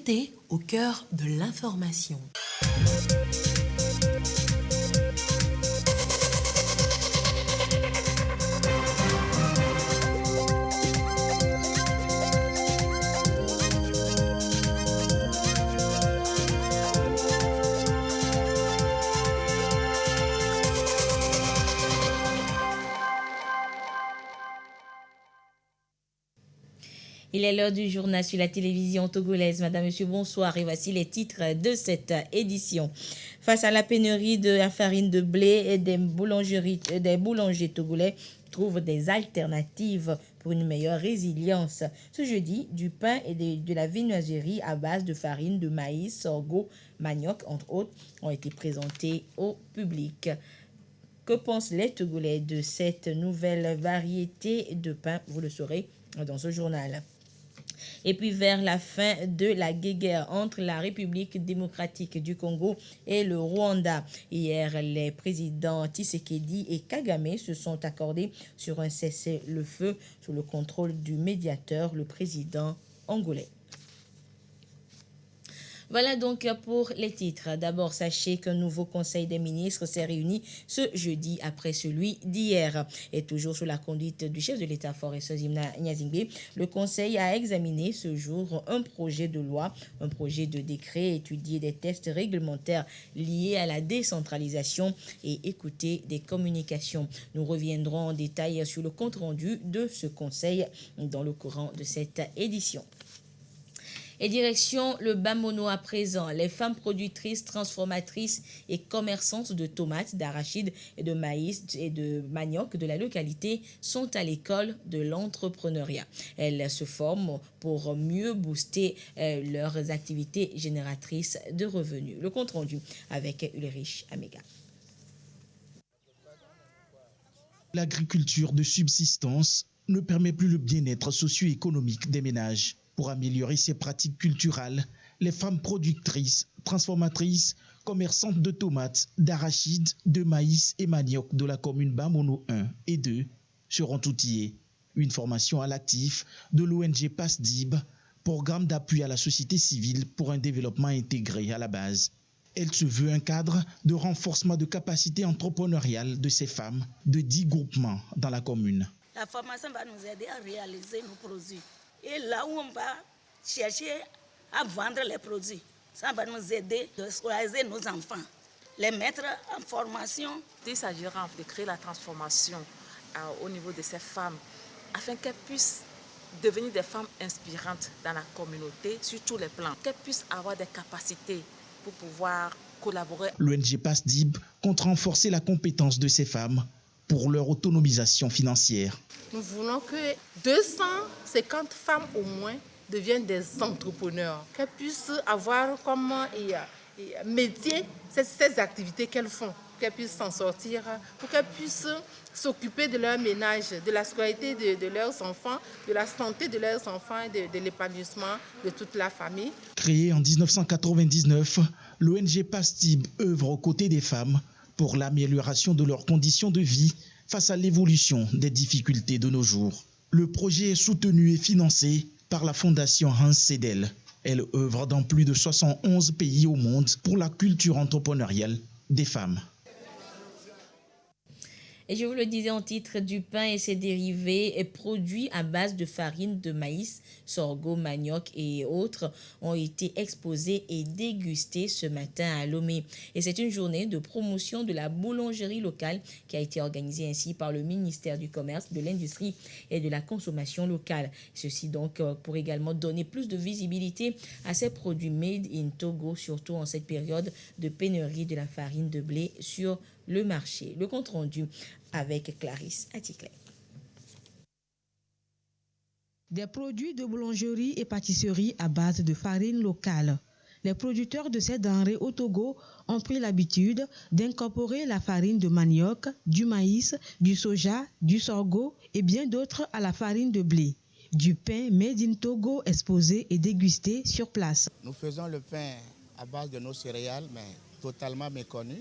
vérité au cœur de l'information. Il est l'heure du journal sur la télévision togolaise. Madame, Monsieur, bonsoir. Et voici les titres de cette édition. Face à la pénurie de la farine de blé et des boulangers togolais trouvent des alternatives pour une meilleure résilience. Ce jeudi, du pain et de la viennoiserie à base de farine de maïs, sorgho, manioc, entre autres, ont été présentés au public. Que pensent les Togolais de cette nouvelle variété de pain? Vous le saurez dans ce journal. Et puis vers la fin de la guerre entre la République démocratique du Congo et le Rwanda. Hier, les présidents Tshisekedi et Kagame se sont accordés sur un cessez-le-feu sous le contrôle du médiateur, le président angolais. Voilà donc pour les titres. D'abord, sachez qu'un nouveau conseil des ministres s'est réuni ce jeudi après celui d'hier. Et toujours sous la conduite du chef de l'État-fort Zimna Nyazingbe, le conseil a examiné ce jour un projet de loi, un projet de décret, étudier des tests réglementaires liés à la décentralisation et écouter des communications. Nous reviendrons en détail sur le compte-rendu de ce conseil dans le courant de cette édition. Et direction le Bamono à présent. Les femmes productrices, transformatrices et commerçantes de tomates, d'arachides et de maïs et de manioc de la localité sont à l'école de l'entrepreneuriat. Elles se forment pour mieux booster leurs activités génératrices de revenus. Le compte rendu avec Ulrich Amega. L'agriculture de subsistance ne permet plus le bien-être socio-économique des ménages. Pour améliorer ces pratiques culturelles, les femmes productrices, transformatrices, commerçantes de tomates, d'arachides, de maïs et manioc de la commune Bamono 1 et 2 seront outillées. Une formation à l'actif de l'ONG PASDIB, programme d'appui à la société civile pour un développement intégré à la base. Elle se veut un cadre de renforcement de capacités entrepreneuriales de ces femmes de 10 groupements dans la commune. La formation va nous aider à réaliser nos produits. Et là où on va chercher à vendre les produits, ça va nous aider à scolariser nos enfants, les mettre en formation. Il s'agira de créer la transformation au niveau de ces femmes afin qu'elles puissent devenir des femmes inspirantes dans la communauté sur tous les plans, qu'elles puissent avoir des capacités pour pouvoir collaborer. L'ONG PASDIB compte renforcer la compétence de ces femmes pour leur autonomisation financière. Nous voulons que 250 femmes au moins deviennent des entrepreneurs, qu'elles puissent avoir comme métier ces activités qu'elles font, qu'elles puissent s'en sortir, pour qu'elles puissent s'occuper de leur ménage, de la scolarité de leurs enfants, de la santé de leurs enfants et de l'épanouissement de toute la famille. Créée en 1999, l'ONG PASDIB œuvre aux côtés des femmes pour l'amélioration de leurs conditions de vie face à l'évolution des difficultés de nos jours. Le projet est soutenu et financé par la Fondation Hans Sedel. Elle œuvre dans plus de 71 pays au monde pour la culture entrepreneuriale des femmes. Et je vous le disais en titre, du pain et ses dérivés et produits à base de farine de maïs, sorgho, manioc et autres ont été exposés et dégustés ce matin à Lomé. Et c'est une journée de promotion de la boulangerie locale qui a été organisée ainsi par le ministère du Commerce, de l'Industrie et de la Consommation locale. Ceci donc pour également donner plus de visibilité à ces produits made in Togo, surtout en cette période de pénurie de la farine de blé sur le marché. Le compte rendu avec Clarisse Aticlay. Des produits de boulangerie et pâtisserie à base de farine locale. Les producteurs de ces denrées au Togo ont pris l'habitude d'incorporer la farine de manioc, du maïs, du soja, du sorgho et bien d'autres à la farine de blé. Du pain made in Togo exposé et dégusté sur place. Nous faisons le pain à base de nos céréales, mais totalement méconnu.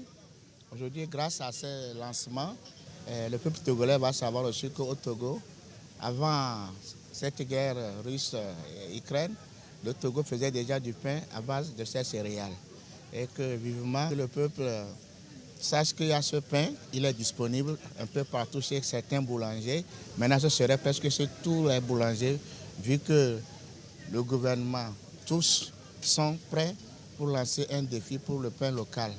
Aujourd'hui, grâce à ce lancement, le peuple togolais va savoir aussi qu'au Togo, avant cette guerre russe-Ukraine, le Togo faisait déjà du pain à base de ces céréales. Et que vivement le peuple sache qu'il y a ce pain, il est disponible un peu partout chez certains boulangers. Maintenant, ce serait presque chez tous les boulangers, vu que le gouvernement, tous sont prêts pour lancer un défi pour le pain local.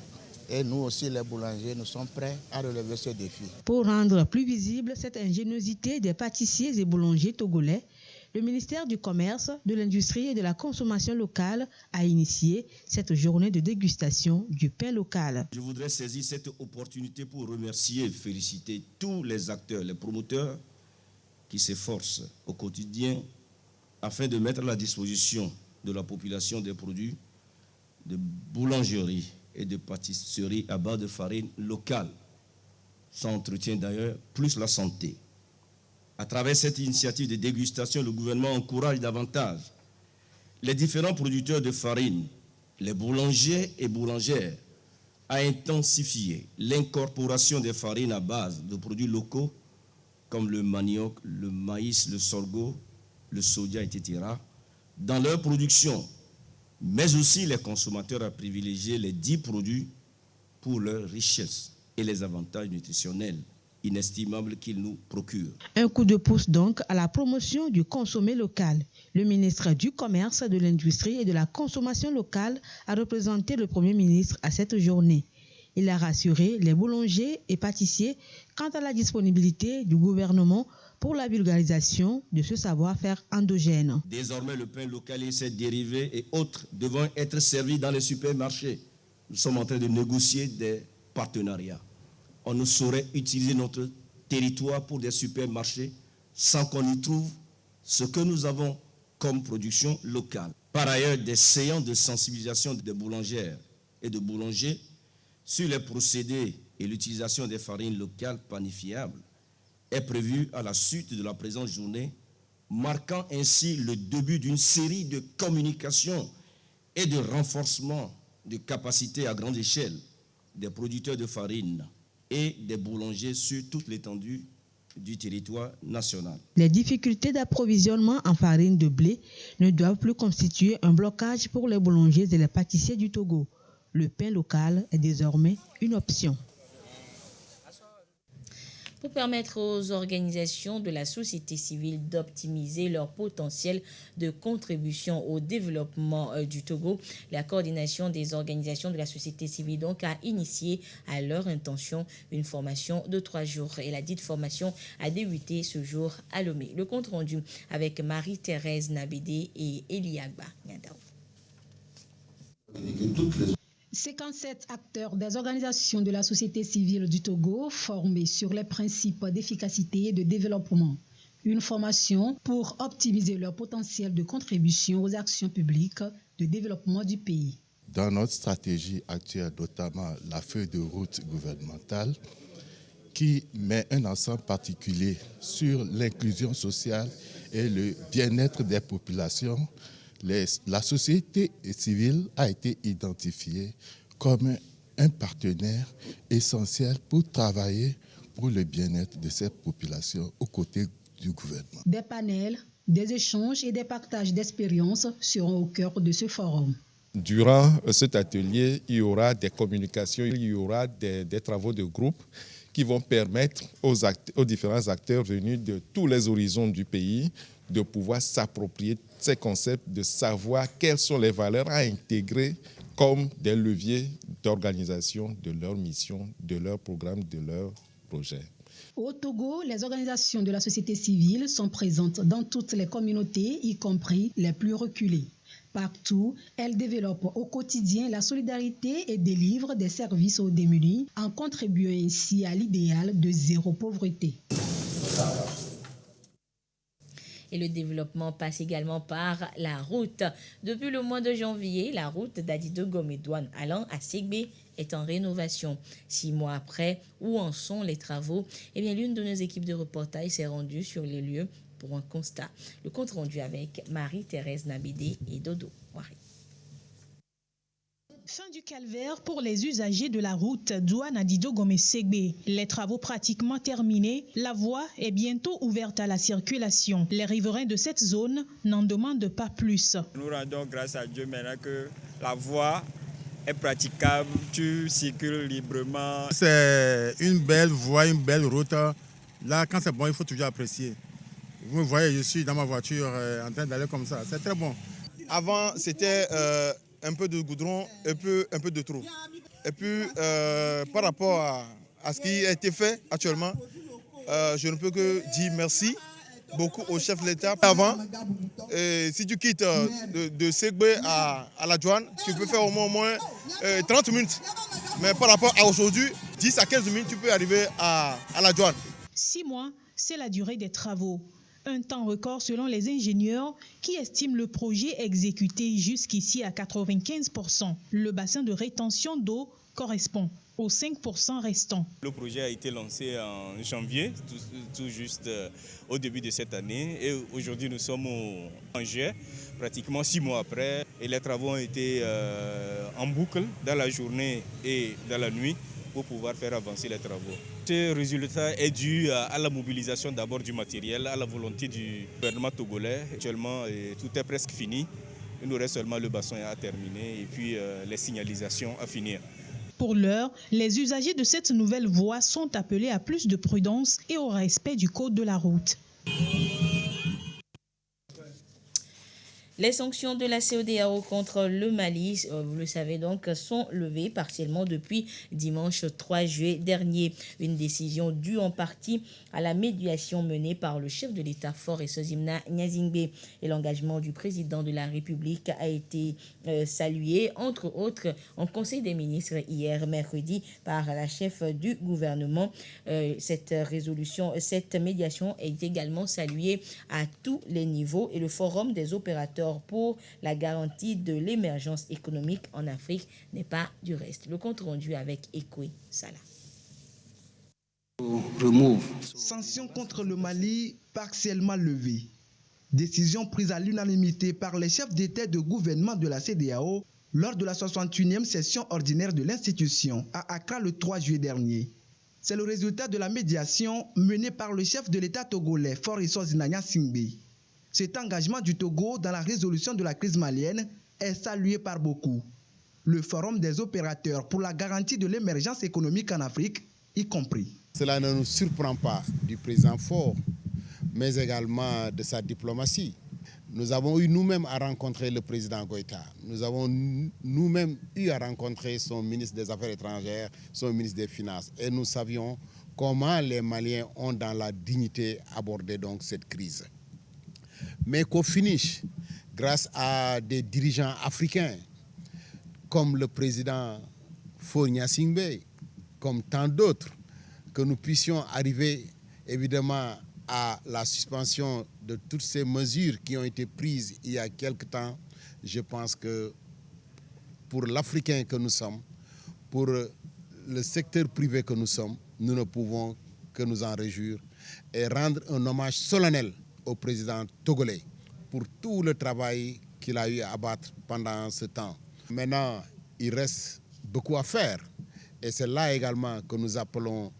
Et nous aussi, les boulangers, nous sommes prêts à relever ce défi. Pour rendre plus visible cette ingéniosité des pâtissiers et boulangers togolais, le ministère du Commerce, de l'Industrie et de la Consommation locale a initié cette journée de dégustation du pain local. Je voudrais saisir cette opportunité pour remercier et féliciter tous les acteurs, les promoteurs qui s'efforcent au quotidien afin de mettre à la disposition de la population des produits de boulangerie et de pâtisserie à base de farine locale. Ça entretient d'ailleurs plus la santé. À travers cette initiative de dégustation, le gouvernement encourage davantage les différents producteurs de farine, les boulangers et boulangères, à intensifier l'incorporation des farines à base de produits locaux comme le manioc, le maïs, le sorgho, le soja, etc., dans leur production, mais aussi les consommateurs à privilégier les 10 produits pour leur richesse et les avantages nutritionnels inestimables qu'ils nous procurent. Un coup de pouce donc à la promotion du consommé local. Le ministre du Commerce, de l'Industrie et de la Consommation locale a représenté le Premier ministre à cette journée. Il a rassuré les boulangers et pâtissiers quant à la disponibilité du gouvernement pour la vulgarisation de ce savoir-faire endogène. Désormais, le pain local et ses dérivés et autres devront être servis dans les supermarchés. Nous sommes en train de négocier des partenariats. On ne saurait utiliser notre territoire pour des supermarchés sans qu'on y trouve ce que nous avons comme production locale. Par ailleurs, des séances de sensibilisation des boulangères et de boulangers sur les procédés et l'utilisation des farines locales panifiables est prévue à la suite de la présente journée, marquant ainsi le début d'une série de communications et de renforcement de capacités à grande échelle des producteurs de farine et des boulangers sur toute l'étendue du territoire national. Les difficultés d'approvisionnement en farine de blé ne doivent plus constituer un blocage pour les boulangers et les pâtissiers du Togo. Le pain local est désormais une option. Pour permettre aux organisations de la société civile d'optimiser leur potentiel de contribution au développement du Togo, la coordination des organisations de la société civile donc a initié à leur intention une formation de 3 jours. Et la dite formation a débuté ce jour à Lomé. Le compte rendu avec Marie-Thérèse Nabédé et Eliagba Nyandao. 57 acteurs des organisations de la société civile du Togo formés sur les principes d'efficacité et de développement. Une formation pour optimiser leur potentiel de contribution aux actions publiques de développement du pays. Dans notre stratégie actuelle, notamment la feuille de route gouvernementale, qui met un accent particulier sur l'inclusion sociale et le bien-être des populations, la société civile a été identifiée comme un partenaire essentiel pour travailler pour le bien-être de ces populations aux côtés du gouvernement. Des panels, des échanges et des partages d'expériences seront au cœur de ce forum. Durant cet atelier, il y aura des communications, il y aura des travaux de groupe qui vont permettre aux différents acteurs venus de tous les horizons du pays de pouvoir s'approprier ces concepts, de savoir quelles sont les valeurs à intégrer comme des leviers d'organisation de leur mission, de leur programme, de leur projet. Au Togo, les organisations de la société civile sont présentes dans toutes les communautés, y compris les plus reculées. Partout, elles développent au quotidien la solidarité et délivrent des services aux démunis en contribuant ainsi à l'idéal de zéro pauvreté. Et le développement passe également par la route. Depuis le mois de janvier, la route d'Adido-Gomé-Douane allant à Ségbé est en rénovation. 6 mois après, où en sont les travaux? Eh bien, l'une de nos équipes de reportage s'est rendue sur les lieux pour un constat. Le compte rendu avec Marie-Thérèse Nabédé et Dodo Wari. Fin du calvaire pour les usagers de la route Douane-Dido-Gomé-Ségbé. Les travaux pratiquement terminés, la voie est bientôt ouverte à la circulation. Les riverains de cette zone n'en demandent pas plus. Nous rendons grâce à Dieu maintenant que la voie est praticable, tu circules librement. C'est une belle voie, une belle route. Là, quand c'est bon, il faut toujours apprécier. Vous me voyez, je suis dans ma voiture en train d'aller comme ça. C'est très bon. Avant, c'était un peu de goudron, un peu de trou. Et puis, par rapport à ce qui a été fait actuellement, je ne peux que dire merci beaucoup au chef de l'État. Avant, si tu quittes de Ségbé à la douane, tu peux faire au moins 30 minutes. Mais par rapport à aujourd'hui, 10 à 15 minutes, tu peux arriver à la douane. 6 mois, c'est la durée des travaux. Un temps record selon les ingénieurs qui estiment le projet exécuté jusqu'ici à 95%. Le bassin de rétention d'eau correspond aux 5% restants. Le projet a été lancé en janvier, tout juste au début de cette année. Et aujourd'hui, nous sommes en juillet, pratiquement 6 mois après. Et les travaux ont été en boucle dans la journée et dans la nuit pour pouvoir faire avancer les travaux. Ce résultat est dû à la mobilisation d'abord du matériel, à la volonté du gouvernement togolais. Actuellement, tout est presque fini. Il nous reste seulement le bassin à terminer et puis les signalisations à finir. Pour l'heure, les usagers de cette nouvelle voie sont appelés à plus de prudence et au respect du code de la route. Les sanctions de la CEDEAO contre le Mali, vous le savez donc, sont levées partiellement depuis dimanche 3 juillet dernier. Une décision due en partie à la médiation menée par le chef de l'État fort et Sozimna Nyazingbe. Et l'engagement du président de la République a été salué, entre autres, en Conseil des ministres hier mercredi par la chef du gouvernement. Cette médiation est également saluée à tous les niveaux et le Forum des opérateurs pour la garantie de l'émergence économique en Afrique n'est pas du reste. Le compte rendu avec Ekwe Salah. Sanctions contre le Mali partiellement levées. Décision prise à l'unanimité par les chefs d'État et de gouvernement de la CEDEAO lors de la 61e session ordinaire de l'institution à Accra le 3 juillet dernier. C'est le résultat de la médiation menée par le chef de l'État togolais Faure Sozimna Nyazingbe. Cet engagement du Togo dans la résolution de la crise malienne est salué par beaucoup. Le Forum des opérateurs pour la garantie de l'émergence économique en Afrique, y compris. Cela ne nous surprend pas du président Faure, mais également de sa diplomatie. Nous avons eu nous-mêmes à rencontrer le président Goïta. Nous avons nous-mêmes eu à rencontrer son ministre des Affaires étrangères, son ministre des Finances. Et nous savions comment les Maliens ont dans la dignité abordé donc cette crise. Mais qu'au finish, grâce à des dirigeants africains comme le président Faure Nyazingbe, comme tant d'autres, que nous puissions arriver évidemment à la suspension de toutes ces mesures qui ont été prises il y a quelque temps. Je pense que pour l'Africain que nous sommes, pour le secteur privé que nous sommes, nous ne pouvons que nous en réjouir et rendre un hommage solennel au président togolais pour tout le travail qu'il a eu à abattre pendant ce temps. Maintenant, il reste beaucoup à faire et c'est là également que nous appelons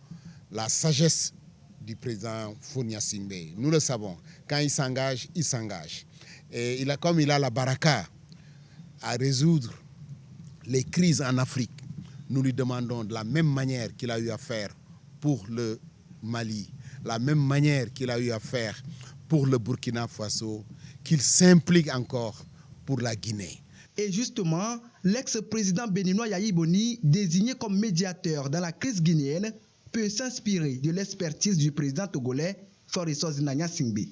la sagesse du président Faure Nyazingbe. Nous le savons, quand il s'engage, il s'engage. Et comme il a la baraka à résoudre les crises en Afrique, nous lui demandons de la même manière qu'il a eu à faire pour le Mali, la même manière qu'il a eu à faire pour le Burkina Faso, qu'il s'implique encore pour la Guinée. Et justement, l'ex-président béninois Yayi Boni, désigné comme médiateur dans la crise guinéenne, peut s'inspirer de l'expertise du président togolais Faure Sozimna Nyazingbe.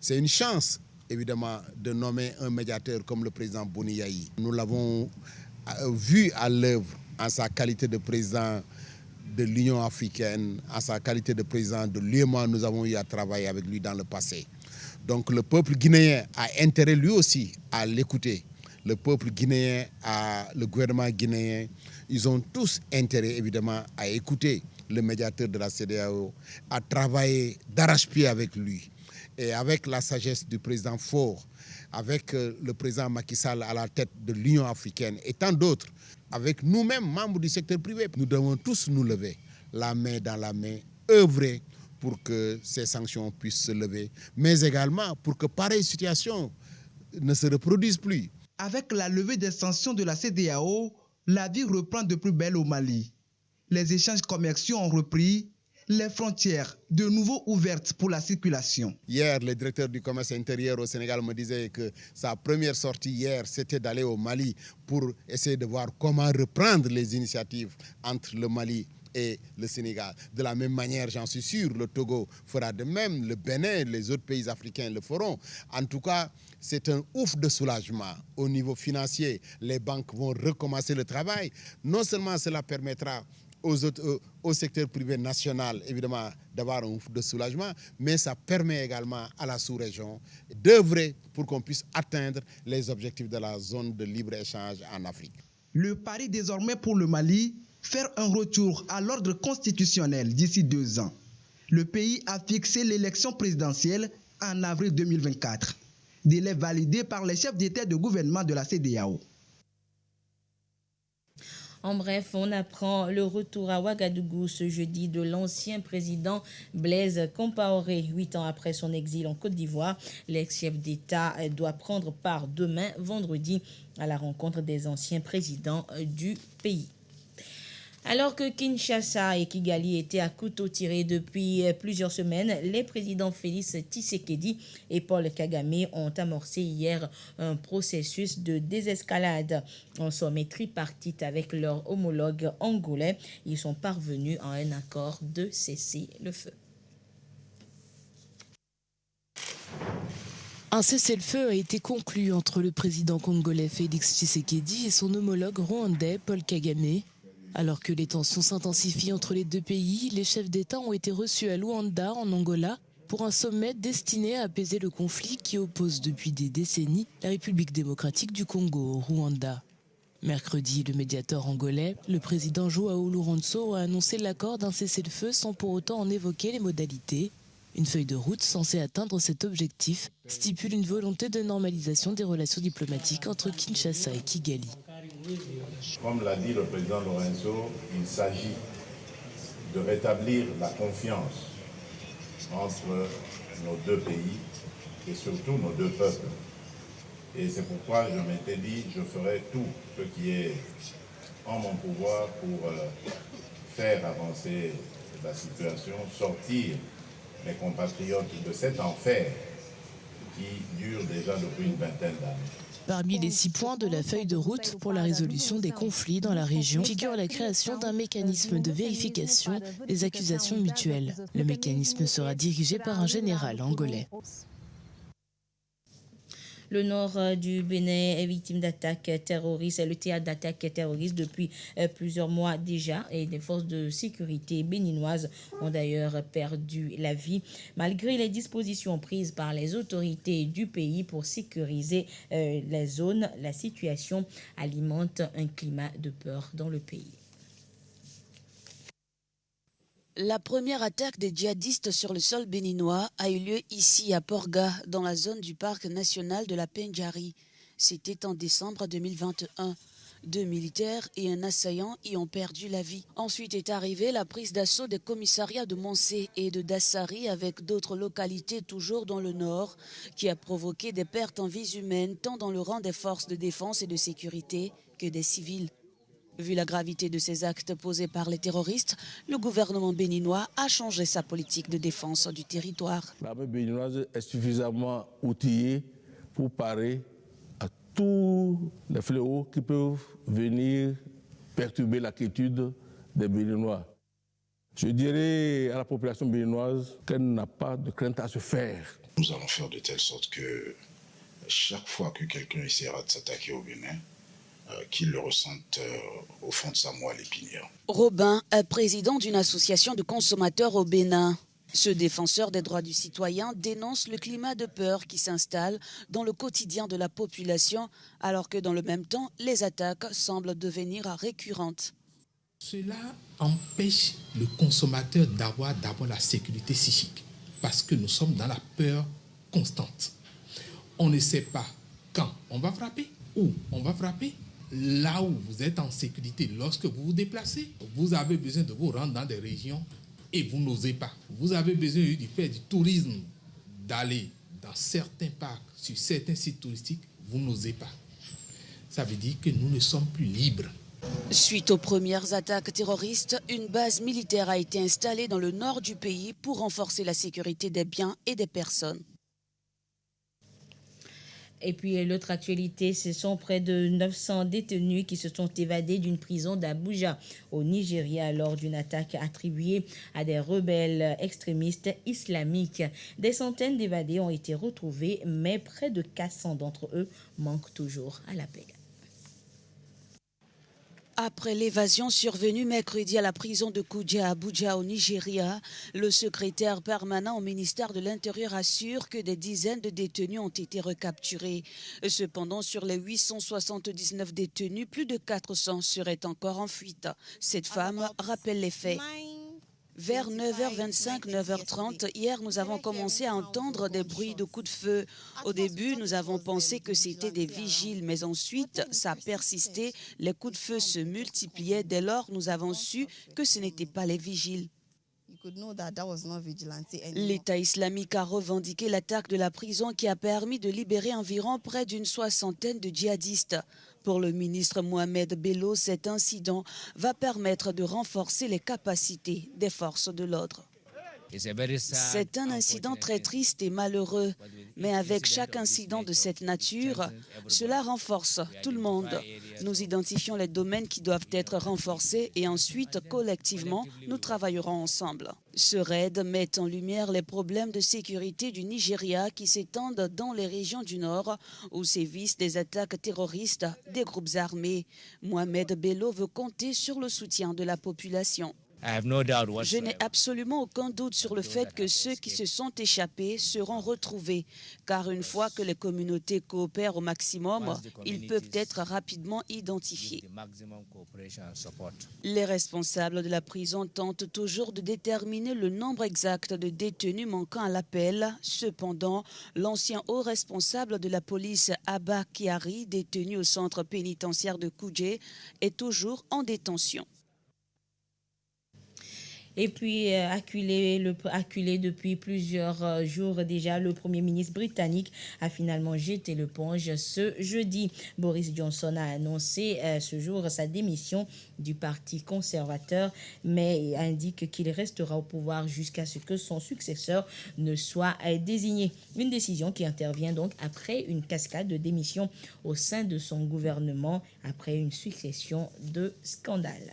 C'est une chance, évidemment, de nommer un médiateur comme le président Boni Yayi. Nous l'avons vu à l'œuvre en sa qualité de président de l'Union africaine, en sa qualité de président de l'UEMOA. Nous avons eu à travailler avec lui dans le passé. Donc le peuple guinéen a intérêt lui aussi à l'écouter. Le peuple guinéen, le gouvernement guinéen, ils ont tous intérêt évidemment à écouter le médiateur de la CEDEAO, à travailler d'arrache-pied avec lui. Et avec la sagesse du président Faure, avec le président Macky Sall à la tête de l'Union africaine et tant d'autres, avec nous-mêmes, membres du secteur privé, nous devons tous nous lever, la main dans la main, œuvrer pour que ces sanctions puissent se lever, mais également pour que pareille situation ne se reproduise plus. Avec la levée des sanctions de la CEDEAO, la vie reprend de plus belle au Mali. Les échanges commerciaux ont repris, les frontières de nouveau ouvertes pour la circulation. Hier, le directeur du commerce intérieur au Sénégal me disait que sa première sortie hier, c'était d'aller au Mali pour essayer de voir comment reprendre les initiatives entre le Mali et le Sénégal. De la même manière, j'en suis sûr, le Togo fera de même, le Bénin, les autres pays africains le feront. En tout cas, c'est un ouf de soulagement au niveau financier. Les banques vont recommencer le travail. Non seulement cela permettra au secteur privé national, évidemment, d'avoir un ouf de soulagement, mais ça permet également à la sous-région d'œuvrer pour qu'on puisse atteindre les objectifs de la zone de libre-échange en Afrique. Le pari désormais pour le Mali, faire un retour à l'ordre constitutionnel d'ici 2 ans. Le pays a fixé l'élection présidentielle en avril 2024, délai validé par les chefs d'État et de gouvernement de la CEDEAO. En bref, on apprend le retour à Ouagadougou ce jeudi de l'ancien président Blaise Compaoré. 8 ans après son exil en Côte d'Ivoire, l'ex-chef d'État doit prendre part demain, vendredi, à la rencontre des anciens présidents du pays. Alors que Kinshasa et Kigali étaient à couteau tiré depuis plusieurs semaines, les présidents Félix Tshisekedi et Paul Kagame ont amorcé hier un processus de désescalade. En sommet tripartite avec leurs homologues angolais, ils sont parvenus à un accord de cessez-le-feu. Un cessez-le-feu a été conclu entre le président congolais Félix Tshisekedi et son homologue rwandais Paul Kagame. Alors que les tensions s'intensifient entre les deux pays, les chefs d'État ont été reçus à Luanda, en Angola, pour un sommet destiné à apaiser le conflit qui oppose depuis des décennies la République démocratique du Congo au Rwanda. Mercredi, le médiateur angolais, le président João Lourenço, a annoncé l'accord d'un cessez-le-feu sans pour autant en évoquer les modalités. Une feuille de route censée atteindre cet objectif stipule une volonté de normalisation des relations diplomatiques entre Kinshasa et Kigali. Comme l'a dit le président Lourenço, il s'agit de rétablir la confiance entre nos deux pays et surtout nos deux peuples. Et c'est pourquoi je m'étais dit, je ferai tout ce qui est en mon pouvoir pour faire avancer la situation, sortir mes compatriotes de cet enfer qui dure déjà depuis une vingtaine d'années. Parmi les 6 points de la feuille de route pour la résolution des conflits dans la région figure la création d'un mécanisme de vérification des accusations mutuelles. Le mécanisme sera dirigé par un général angolais. Le nord du Bénin est victime d'attaques terroristes, le théâtre d'attaques terroristes depuis plusieurs mois déjà, et les forces de sécurité béninoises ont d'ailleurs perdu la vie. Malgré les dispositions prises par les autorités du pays pour sécuriser les zones, la situation alimente un climat de peur dans le pays. La première attaque des djihadistes sur le sol béninois a eu lieu ici à Porga, dans la zone du parc national de la Pendjari. C'était en décembre 2021. 2 militaires et un assaillant y ont perdu la vie. Ensuite est arrivée la prise d'assaut des commissariats de Monsé et de Dassari avec d'autres localités toujours dans le nord, qui a provoqué des pertes en vies humaines tant dans le rang des forces de défense et de sécurité que des civils. Vu la gravité de ces actes posés par les terroristes, le gouvernement béninois a changé sa politique de défense du territoire. L'armée béninoise est suffisamment outillée pour parer à tous les fléaux qui peuvent venir perturber la quiétude des Béninois. Je dirais à la population béninoise qu'elle n'a pas de crainte à se faire. Nous allons faire de telle sorte que chaque fois que quelqu'un essaiera de s'attaquer au Bénin, qu'il le ressente au fond de sa moelle épinière. Robin est président d'une association de consommateurs au Bénin. Ce défenseur des droits du citoyen dénonce le climat de peur qui s'installe dans le quotidien de la population, alors que dans le même temps, les attaques semblent devenir récurrentes. Cela empêche le consommateur d'avoir d'abord la sécurité psychique, parce que nous sommes dans la peur constante. On ne sait pas Quand on va frapper? Où on va frapper? Là où vous êtes en sécurité, lorsque vous vous déplacez, vous avez besoin de vous rendre dans des régions et vous n'osez pas. Vous avez besoin de faire du tourisme, d'aller dans certains parcs, sur certains sites touristiques, vous n'osez pas. Ça veut dire que nous ne sommes plus libres. Suite aux premières attaques terroristes, une base militaire a été installée dans le nord du pays pour renforcer la sécurité des biens et des personnes. Et puis l'autre actualité, ce sont près de 900 détenus qui se sont évadés d'une prison d'Abuja au Nigeria lors d'une attaque attribuée à des rebelles extrémistes islamiques. Des centaines d'évadés ont été retrouvés, mais près de 400 d'entre eux manquent toujours à l'appel. Après l'évasion survenue mercredi à la prison de Kuje à Abuja au Nigeria, le secrétaire permanent au ministère de l'Intérieur assure que des dizaines de détenus ont été recapturés. Cependant, sur les 879 détenus, plus de 400 seraient encore en fuite. Cette femme rappelle les faits. Vers 9h25, 9h30, hier, nous avons commencé à entendre des bruits de coups de feu. Au début, nous avons pensé que c'était des vigiles, mais ensuite, ça a persisté. Les coups de feu se multipliaient. Dès lors, nous avons su que ce n'étaient pas les vigiles. L'État islamique a revendiqué l'attaque de la prison qui a permis de libérer environ près d'une soixantaine de djihadistes. Pour le ministre Mohamed Bello, cet incident va permettre de renforcer les capacités des forces de l'ordre. C'est un incident très triste et malheureux, mais avec chaque incident de cette nature, cela renforce tout le monde. Nous identifions les domaines qui doivent être renforcés et ensuite, collectivement, nous travaillerons ensemble. Ce raid met en lumière les problèmes de sécurité du Nigeria qui s'étendent dans les régions du Nord où sévissent des attaques terroristes des groupes armés. Mohamed Bello veut compter sur le soutien de la population. Je n'ai absolument aucun doute sur le fait que ceux qui se sont échappés seront retrouvés, car une fois que les communautés coopèrent au maximum, ils peuvent être rapidement identifiés. Les responsables de la prison tentent toujours de déterminer le nombre exact de détenus manquant à l'appel. Cependant, l'ancien haut responsable de la police, Abba Kyari, détenu au centre pénitentiaire de Kuje, est toujours en détention. Et puis, acculé depuis plusieurs jours déjà, le Premier ministre britannique a finalement jeté l'éponge ce jeudi. Boris Johnson a annoncé ce jour sa démission du Parti conservateur, mais indique qu'il restera au pouvoir jusqu'à ce que son successeur ne soit désigné. Une décision qui intervient donc après une cascade de démissions au sein de son gouvernement, après une succession de scandales.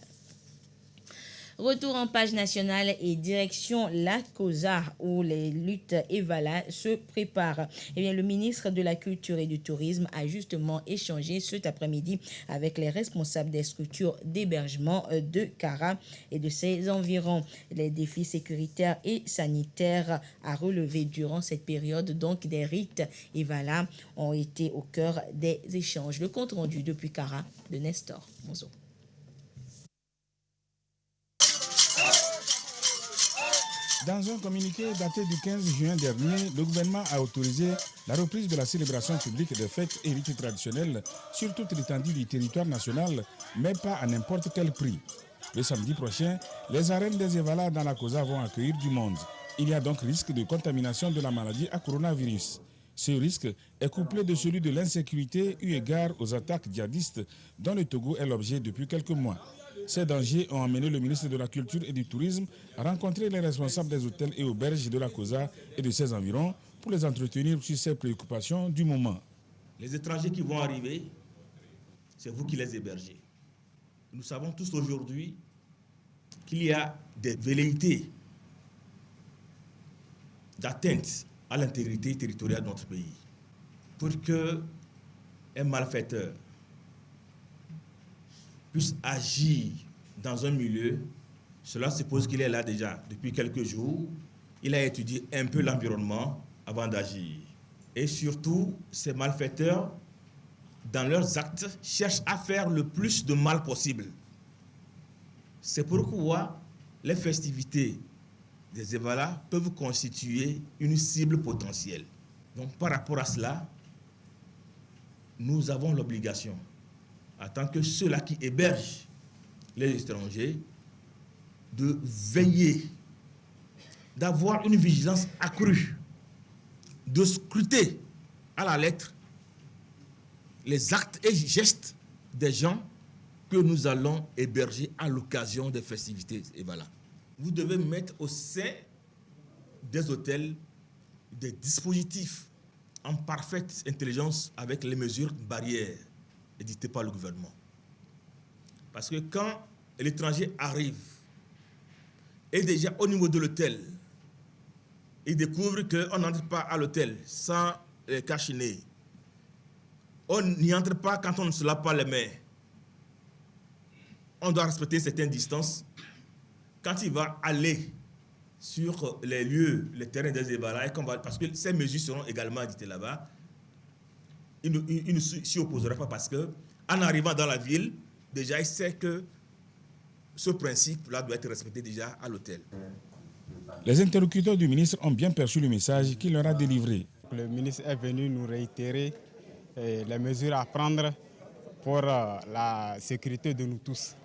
Retour en page nationale et direction la COSA où les luttes Evala se préparent. Eh bien, le ministre de la Culture et du Tourisme a justement échangé cet après-midi avec les responsables des structures d'hébergement de Kara et de ses environs. Les défis sécuritaires et sanitaires à relever durant cette période, donc des rites Evala, ont été au cœur des échanges. Le compte rendu depuis Kara de Nestor Monzo. Dans un communiqué daté du 15 juin dernier, le gouvernement a autorisé la reprise de la célébration publique des fêtes et rites traditionnels sur toute l'étendue du territoire national, mais pas à n'importe quel prix. Le samedi prochain, les arènes des Evala dans la COSA vont accueillir du monde. Il y a donc risque de contamination de la maladie à coronavirus. Ce risque est couplé de celui de l'insécurité eu égard aux attaques djihadistes dont le Togo est l'objet depuis quelques mois. Ces dangers ont amené le ministre de la Culture et du Tourisme à rencontrer les responsables des hôtels et auberges de la COSA et de ses environs pour les entretenir sur ces préoccupations du moment. Les étrangers qui vont arriver, c'est vous qui les hébergez. Nous savons tous aujourd'hui qu'il y a des velléités d'atteinte à l'intégrité territoriale de notre pays. Pour qu'un malfaiteur puisse agir dans un milieu, cela suppose qu'il est là déjà depuis quelques jours. Il a étudié un peu l'environnement avant d'agir. Et surtout, ces malfaiteurs, dans leurs actes, cherchent à faire le plus de mal possible. C'est pourquoi les festivités des Evala peuvent constituer une cible potentielle. Donc par rapport à cela, nous avons l'obligation, en tant que ceux-là qui hébergent les étrangers, de veiller, d'avoir une vigilance accrue, de scruter à la lettre les actes et gestes des gens que nous allons héberger à l'occasion des festivités. Et voilà. Vous devez mettre au sein des hôtels des dispositifs en parfaite intelligence avec les mesures barrières édictées par le gouvernement. Parce que quand l'étranger arrive et déjà au niveau de l'hôtel, il découvre qu'on n'entre pas à l'hôtel sans cache-nez. On n'y entre pas quand on ne se lave pas les mains. On doit respecter certaines distances. Quand il va aller sur les lieux, les terrains des ébats, parce que ces mesures seront également éditées là-bas, il ne s'y opposera pas parce qu'en arrivant dans la ville, déjà il sait que ce principe-là doit être respecté déjà à l'hôtel. Les interlocuteurs du ministre ont bien perçu le message qu'il leur a délivré. Le ministre est venu nous réitérer les mesures à prendre pour la sécurité de nous tous.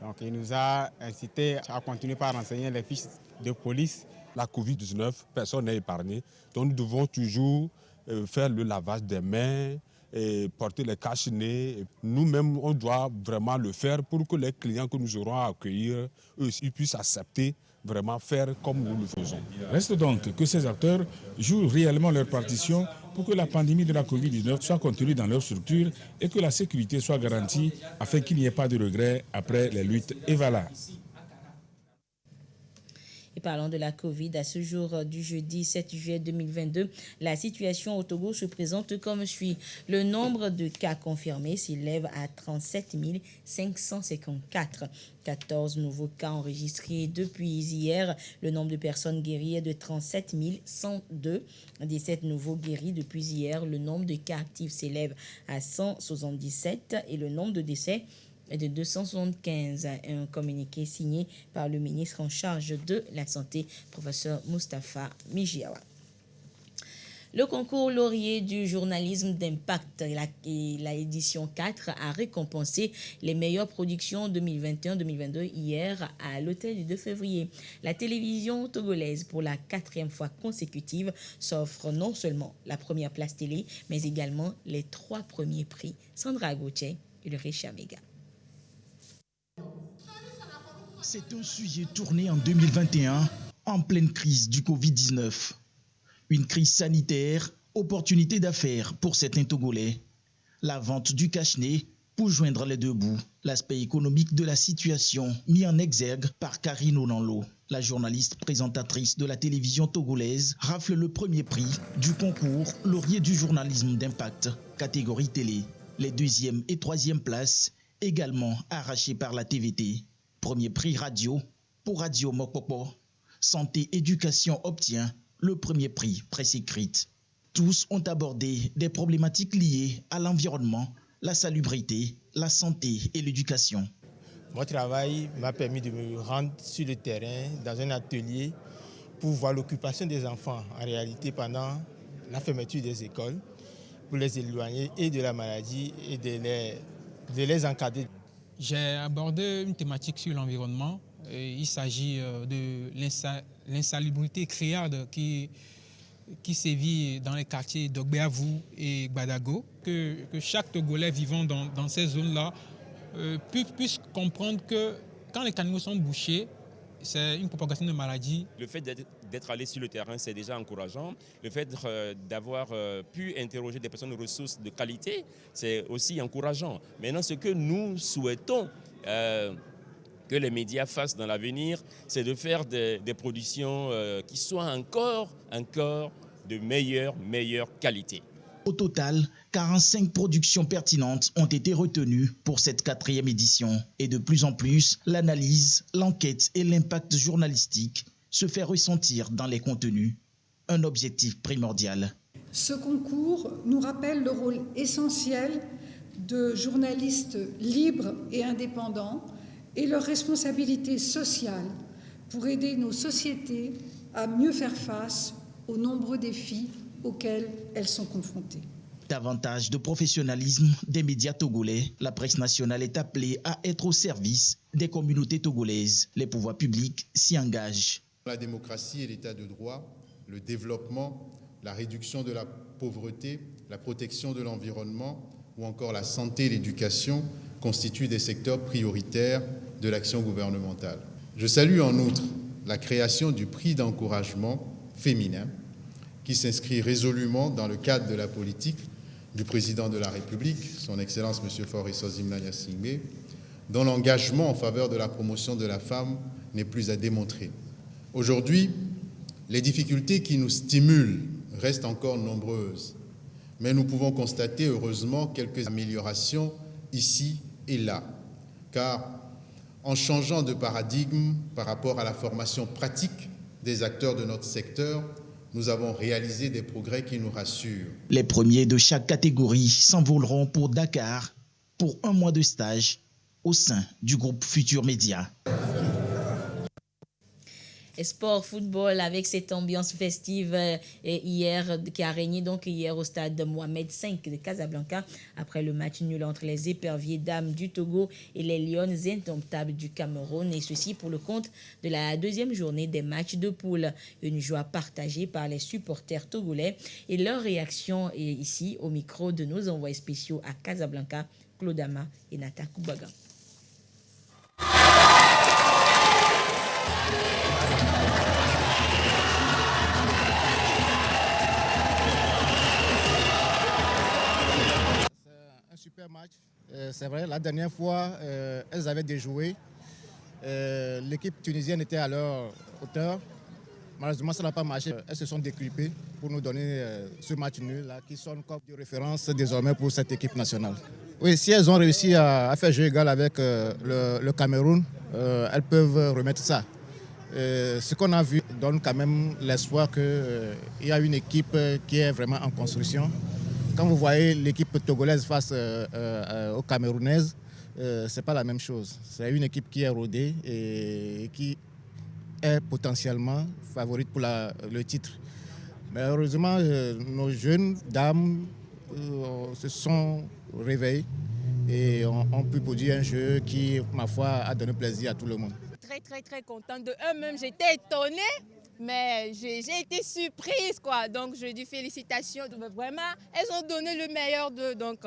Donc il nous a incité à continuer par renseigner les fiches de police. La Covid-19, personne n'est épargné. Donc nous devons toujours faire le lavage des mains, et porter les cache-nez. Nous-mêmes, on doit vraiment le faire pour que les clients que nous aurons à accueillir, eux aussi, puissent accepter, vraiment faire comme nous le faisons. Reste donc que ces acteurs jouent réellement leur partition pour que la pandémie de la Covid-19 soit contenue dans leur structure et que la sécurité soit garantie afin qu'il n'y ait pas de regrets après les luttes et voilà. Et parlant de la Covid, à ce jour du jeudi 7 juillet 2022, la situation au Togo se présente comme suit. Le nombre de cas confirmés s'élève à 37 554. 14 nouveaux cas enregistrés depuis hier. Le nombre de personnes guéries est de 37 102. 17 nouveaux guéris depuis hier. Le nombre de cas actifs s'élève à 177 et le nombre de décès est de 275. Un communiqué signé par le ministre en charge de la Santé, professeur Moustapha Mijiawa. Le concours laurier du journalisme d'impact, la édition 4, a récompensé les meilleures productions 2021-2022 hier à l'hôtel du 2 février. La télévision togolaise, pour la 4e fois consécutive, s'offre non seulement la première place télé, mais également les 3 premiers prix. Sandra Gauthier et le Réchamega. C'est un sujet tourné en 2021 en pleine crise du Covid-19. Une crise sanitaire, opportunité d'affaires pour certains Togolais. La vente du cache-nez pour joindre les deux bouts. L'aspect économique de la situation mis en exergue par Karine Onanlo. La journaliste présentatrice de la télévision togolaise rafle le premier prix du concours laurier du journalisme d'impact, catégorie télé. Les 2e et 3e places également arrachées par la TVT. Premier prix radio pour Radio Mokpopo. Santé Éducation obtient le premier prix presse écrite. Tous ont abordé des problématiques liées à l'environnement, la salubrité, la santé et l'éducation. Mon travail m'a permis de me rendre sur le terrain dans un atelier pour voir l'occupation des enfants en réalité pendant la fermeture des écoles, pour les éloigner et de la maladie et de les encadrer. J'ai abordé une thématique sur l'environnement. Il s'agit de l'insalubrité criarde qui sévit dans les quartiers d'Ogbeavou et Gbadago. Que chaque Togolais vivant dans ces zones-là puisse comprendre que quand les canaux sont bouchés, c'est une propagation de maladies. Le fait d'être allé sur le terrain, c'est déjà encourageant. Le fait d'avoir pu interroger des personnes ressources de qualité, c'est aussi encourageant. Maintenant, ce que nous souhaitons que les médias fassent dans l'avenir, c'est de faire des productions qui soient encore de meilleure qualité. Au total, 45 productions pertinentes ont été retenues pour cette 4e édition. Et de plus en plus, l'analyse, l'enquête et l'impact journalistique se fait ressentir dans les contenus. Un objectif primordial. Ce concours nous rappelle le rôle essentiel de journalistes libres et indépendants et leur responsabilité sociale pour aider nos sociétés à mieux faire face aux nombreux défis auxquels elles sont confrontées. Davantage de professionnalisme des médias togolais, la presse nationale est appelée à être au service des communautés togolaises. Les pouvoirs publics s'y engagent. La démocratie et l'état de droit, le développement, la réduction de la pauvreté, la protection de l'environnement ou encore la santé et l'éducation constituent des secteurs prioritaires de l'action gouvernementale. Je salue en outre la création du prix d'encouragement féminin qui s'inscrit résolument dans le cadre de la politique du président de la République, son Excellence M. Faure Essozimna Gnassingbé, dont l'engagement en faveur de la promotion de la femme n'est plus à démontrer. Aujourd'hui, les difficultés qui nous stimulent restent encore nombreuses, mais nous pouvons constater heureusement quelques améliorations ici et là, car en changeant de paradigme par rapport à la formation pratique des acteurs de notre secteur, nous avons réalisé des progrès qui nous rassurent. Les premiers de chaque catégorie s'envoleront pour Dakar pour un mois de stage au sein du groupe Futur Média. Sport, football, avec cette ambiance festive hier, qui a régné donc hier au stade Mohamed V de Casablanca, après le match nul entre les éperviers dames du Togo et les Lions indomptables du Cameroun, et ceci pour le compte de la deuxième journée des matchs de poule. Une joie partagée par les supporters togolais et leur réaction est ici au micro de nos envoyés spéciaux à Casablanca, Claudama et Nata Koubaga. Super match. C'est vrai, la dernière fois, elles avaient déjoué. L'équipe tunisienne était à leur hauteur. Malheureusement, ça n'a pas marché. Elles se sont décupées pour nous donner ce match nul-là, qui sonne comme de référence désormais pour cette équipe nationale. Oui, si elles ont réussi à faire jeu égal avec le Cameroun, elles peuvent remettre ça. Ce qu'on a vu donne quand même l'espoir qu'il y a une équipe qui est vraiment en construction. Quand vous voyez l'équipe togolaise face aux Camerounaises, ce n'est pas la même chose. C'est une équipe qui est rodée et qui est potentiellement favorite pour le titre. Mais heureusement, nos jeunes dames se sont réveillées et ont pu produire un jeu qui, ma foi, a donné plaisir à tout le monde. Très contente de eux-mêmes. J'étais étonnée. Mais j'ai été surprise, quoi. Donc, je dis félicitations. Vraiment, elles ont donné le meilleur d'eux. Donc,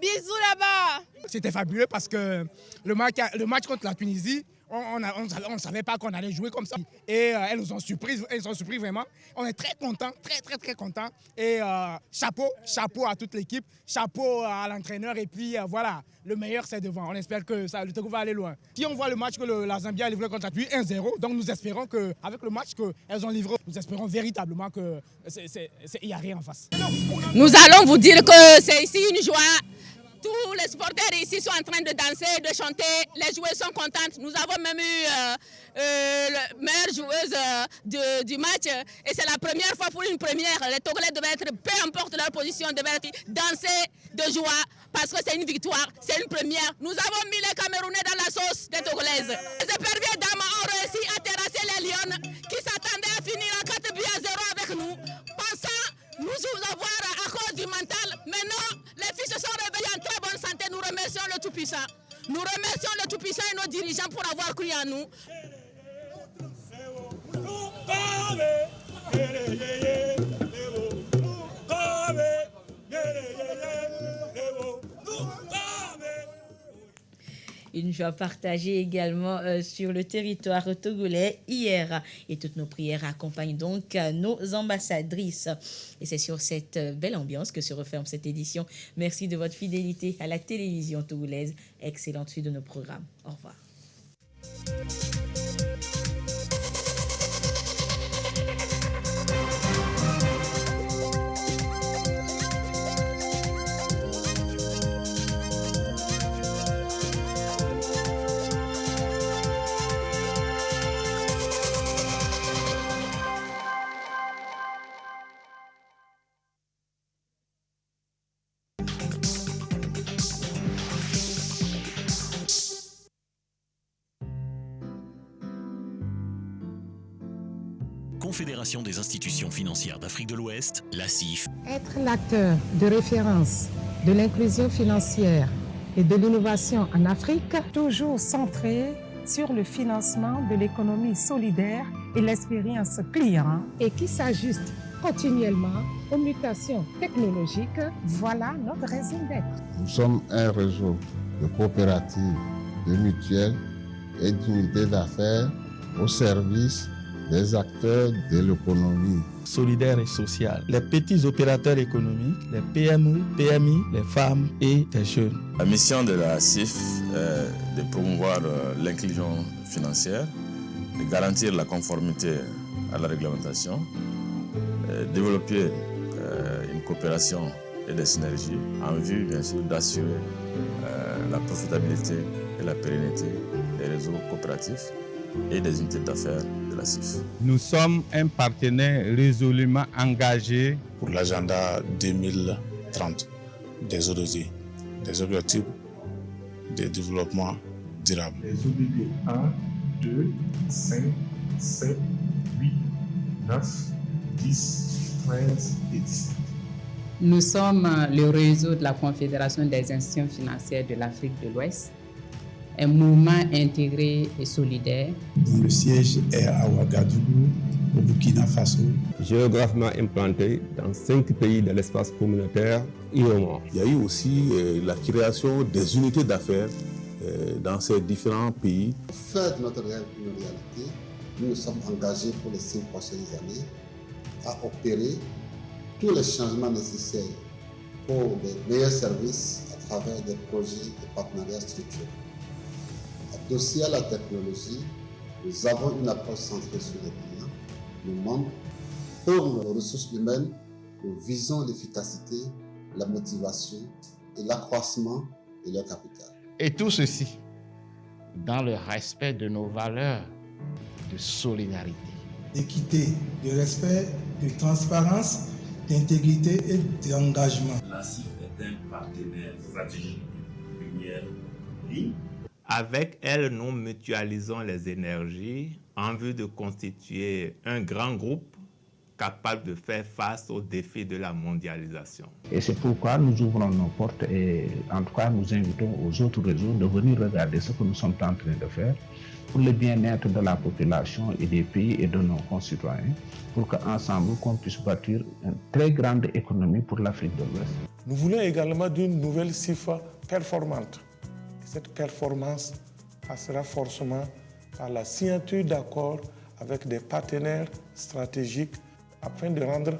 bisous là-bas. C'était fabuleux parce que le match contre la Tunisie, on ne savait pas qu'on allait jouer comme ça. Et elles nous ont surpris vraiment. On est très contents, très contents. Et chapeau à toute l'équipe, chapeau à l'entraîneur. Et puis voilà, le meilleur c'est devant. On espère que le Togo va aller loin. Si on voit le match que la Zambie a livré contre la Tunisie 1-0, donc nous espérons qu'avec le match qu'elles ont livré, nous espérons véritablement qu'il n'y a rien en face. Nous allons vous dire que c'est ici une joie. Tous les supporters ici sont en train de danser, de chanter, les joueuses sont contentes. Nous avons même eu la meilleure joueuse du match et c'est la première fois pour une première. Les Togolais devaient être, peu importe leur position, devaient danser de joie parce que c'est une victoire, c'est une première. Nous avons mis les Camerounais dans la sauce des Togolaises. Les éperviers dames ont réussi à terrasser les Lions qui s'attendaient à finir à 4-0 avec nous, pensant nous avoir à cause du mental. Maintenant, les filles se sont réveillées en très bonne santé. Nous remercions le Tout-Puissant. Nous remercions le Tout-Puissant et nos dirigeants pour avoir cru en nous. Une joie partagée également sur le territoire togolais hier. Et toutes nos prières accompagnent donc nos ambassadrices. Et c'est sur cette belle ambiance que se referme cette édition. Merci de votre fidélité à la télévision togolaise. Excellente suite de nos programmes. Au revoir. Confédération des institutions financières d'Afrique de l'Ouest, la CIF. Être l'acteur de référence de l'inclusion financière et de l'innovation en Afrique, toujours centré sur le financement de l'économie solidaire et l'expérience client et qui s'ajuste continuellement aux mutations technologiques, voilà notre raison d'être. Nous sommes un réseau de coopératives, de mutuelles et d'unités d'affaires au service des acteurs de l'économie solidaire et sociale, les petits opérateurs économiques, les PME, PMI, les femmes et les jeunes. La mission de la CIF est de promouvoir l'inclusion financière, de garantir la conformité à la réglementation, développer une coopération et des synergies en vue, bien sûr, d'assurer la profitabilité et la pérennité des réseaux coopératifs et des unités d'affaires de la CIF. Nous sommes un partenaire résolument engagé pour l'agenda 2030 des ODD, des objectifs de développement durable. Les ODD 1, 2, 5, 7, 8, 9, 10, 13 et 17. Nous sommes le réseau de la Confédération des institutions financières de l'Afrique de l'Ouest, un mouvement intégré et solidaire. Dont le siège est à Ouagadougou, au Burkina Faso. Géographiquement implanté dans 5 pays de l'espace communautaire IOMA. Il y a eu aussi la création des unités d'affaires dans ces différents pays. Pour faire de notre rêve une réalité, nous nous sommes engagés pour les 5 prochaines années à opérer tous les changements nécessaires pour des meilleurs services à travers des projets de partenariat structurés. Associés à la technologie, nous avons une approche centrée sur les clients, nos membres. Pour nos ressources humaines, nous visons l'efficacité, la motivation et l'accroissement de leur capital. Et tout ceci dans le respect de nos valeurs de solidarité. D'équité, de respect, de transparence, d'intégrité et d'engagement. La CIF est un partenaire stratégique de première ligne. Avec elle, nous mutualisons les énergies en vue de constituer un grand groupe capable de faire face aux défis de la mondialisation. Et c'est pourquoi nous ouvrons nos portes et en tout cas nous invitons aux autres réseaux de venir regarder ce que nous sommes en train de faire pour le bien-être de la population et des pays et de nos concitoyens, pour qu'ensemble qu'on puisse bâtir une très grande économie pour l'Afrique de l'Ouest. Nous voulons également d'une nouvelle CIF performante. Cette performance passera forcément par la signature d'accords avec des partenaires stratégiques afin de rendre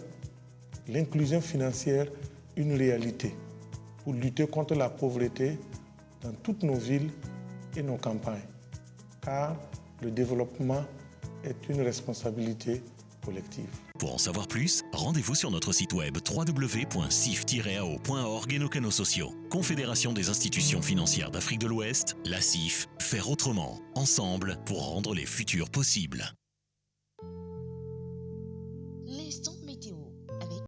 l'inclusion financière une réalité pour lutter contre la pauvreté dans toutes nos villes et nos campagnes. Car le développement est une responsabilité collective. Pour en savoir plus, rendez-vous sur notre site web www.cif-ao.org et nos canaux sociaux. Confédération des institutions financières d'Afrique de l'Ouest, la CIF, faire autrement, ensemble pour rendre les futurs possibles. L'instant